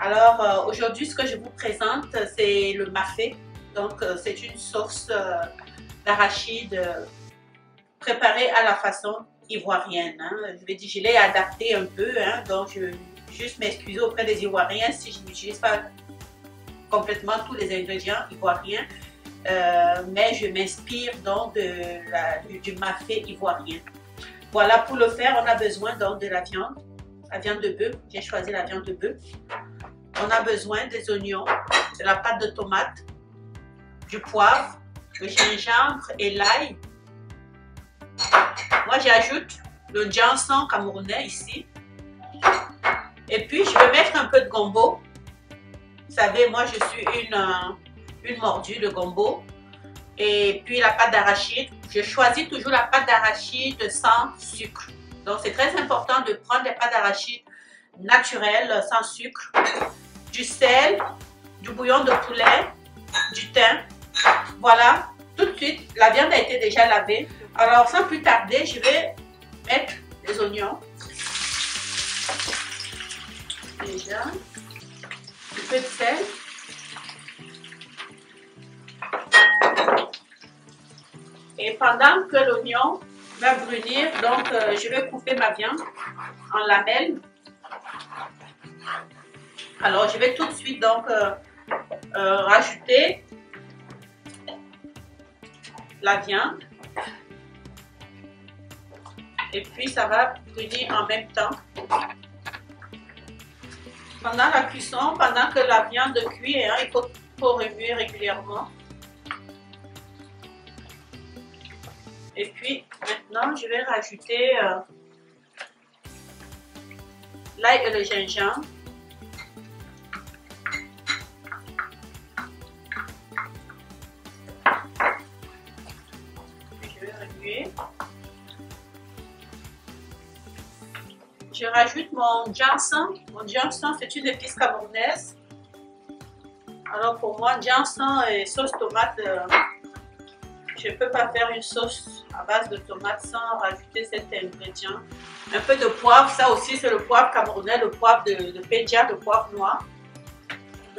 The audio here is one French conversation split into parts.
Alors aujourd'hui, ce que je vous présente, c'est le mafé. Donc c'est une sauce d'arachide préparée à la façon ivoirienne. Hein. Je l'ai adapté un peu, hein, donc je vais juste m'excuser auprès des Ivoiriens si je n'utilise pas complètement tous les ingrédients ivoiriens, mais je m'inspire donc du mafé ivoirien. Voilà, pour le faire, on a besoin donc de la viande de bœuf. J'ai choisi la viande de bœuf. On a besoin des oignons, de la pâte de tomate, du poivre, le gingembre et l'ail. Moi, j'ajoute le janson camerounais ici. Et puis, je vais mettre un peu de gombo. Vous savez, moi, je suis une mordue de gombo. Et puis, la pâte d'arachide. Je choisis toujours la pâte d'arachide sans sucre. Donc, c'est très important de prendre des pâtes d'arachide naturelles, sans sucre. Du sel, du bouillon de poulet, du thym. Voilà, tout de suite, la viande a été déjà lavée. Alors, sans plus tarder, je vais mettre les oignons. Déjà, un peu de sel. Et pendant que l'oignon va brunir, donc je vais couper ma viande en lamelles. Alors, je vais tout de suite donc rajouter la viande. Et puis, ça va brunir en même temps. Pendant la cuisson, pendant que la viande cuit, hein, il faut remuer régulièrement. Et puis, maintenant, je vais rajouter l'ail et le gingembre. Je rajoute mon janson. Mon janson, c'est une épice camerounaise. Alors pour moi, janson et sauce tomate, je ne peux pas faire une sauce à base de tomate sans rajouter cet ingrédient. Un peu de poivre, ça aussi c'est le poivre camerounais, le poivre de Pédia, le poivre noir.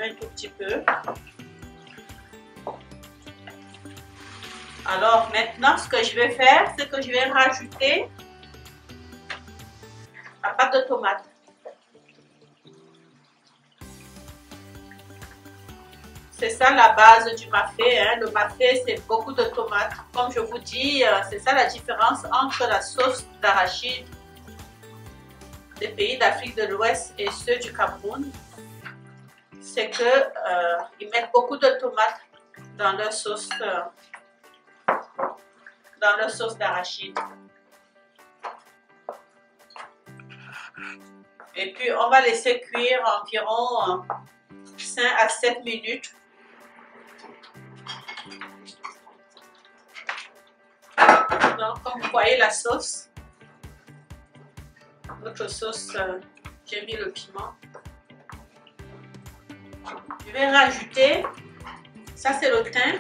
Un tout petit peu. Alors maintenant, ce que je vais faire, c'est que je vais rajouter la pâte de tomate. C'est ça la base du mafé. Hein. Le mafé, c'est beaucoup de tomates. Comme je vous dis, c'est ça la différence entre la sauce d'arachide des pays d'Afrique de l'Ouest et ceux du Cameroun. C'est que ils mettent beaucoup de tomates dans leur sauce d'arachide. Et puis, on va laisser cuire environ 5 à 7 minutes. Donc, comme vous voyez la sauce, notre sauce, j'ai mis le piment. Je vais rajouter, ça c'est le thym.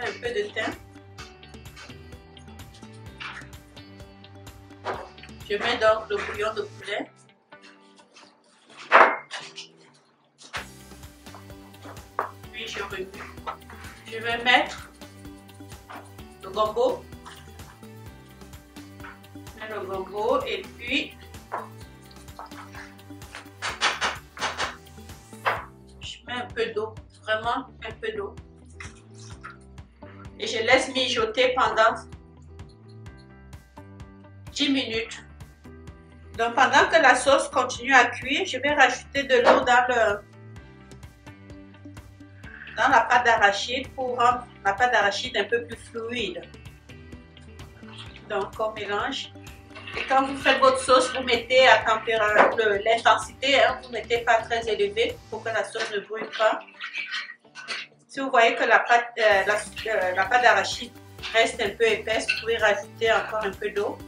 Un peu de thym. Je mets donc le bouillon de poulet. Puis je remue. Je vais mettre le gombo. Le gombo et puis je mets un peu d'eau, vraiment un peu d'eau. Et je laisse mijoter pendant 10 minutes. Donc pendant que la sauce continue à cuire, je vais rajouter de l'eau dans la pâte d'arachide pour rendre la pâte d'arachide un peu plus fluide. Donc on mélange. Et quand vous faites votre sauce, vous mettez à température, l'intensité, hein, vous ne mettez pas très élevée pour que la sauce ne brûle pas. Si vous voyez que la pâte d'arachide reste un peu épaisse, vous pouvez rajouter encore un peu d'eau.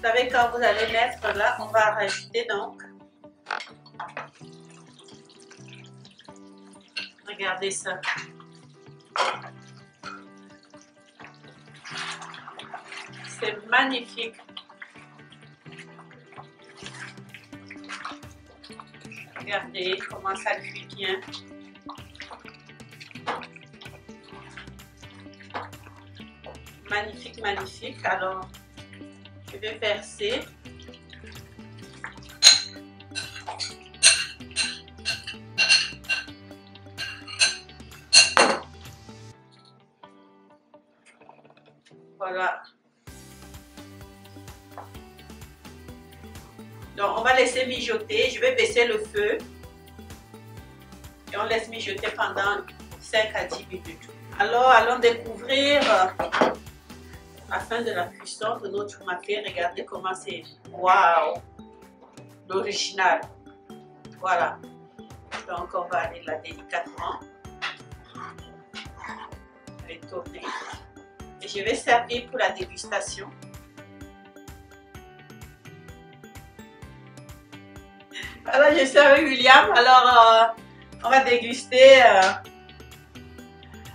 Vous savez, quand vous allez mettre là, on va rajouter donc. Regardez ça. C'est magnifique. Regardez comment ça cuit bien. Magnifique, magnifique. Alors, je vais verser. Voilà. Donc, on va laisser mijoter. Je vais baisser le feu. Et on laisse mijoter pendant 5 à 10 minutes. Alors, allons découvrir la fin de la cuisson de notre mafé. Regardez comment c'est. Waouh! L'original. Voilà. Donc, on va aller là délicatement. Je vais tourner. Et je vais servir pour la dégustation. Voilà, je suis avec William. Alors, on va déguster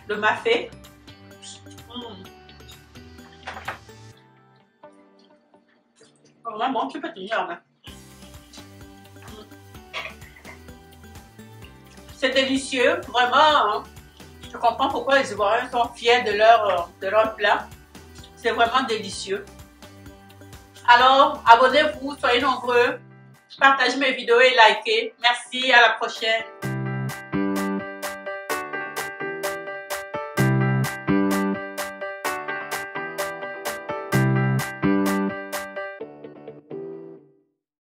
le mafé. Vraiment bon, tu peux tenir. C'est délicieux, vraiment. Hein. Je comprends pourquoi les Ivoiriens sont fiers de leur plat. C'est vraiment délicieux. Alors, abonnez-vous, soyez nombreux. Partagez mes vidéos et likez. Merci, à la prochaine.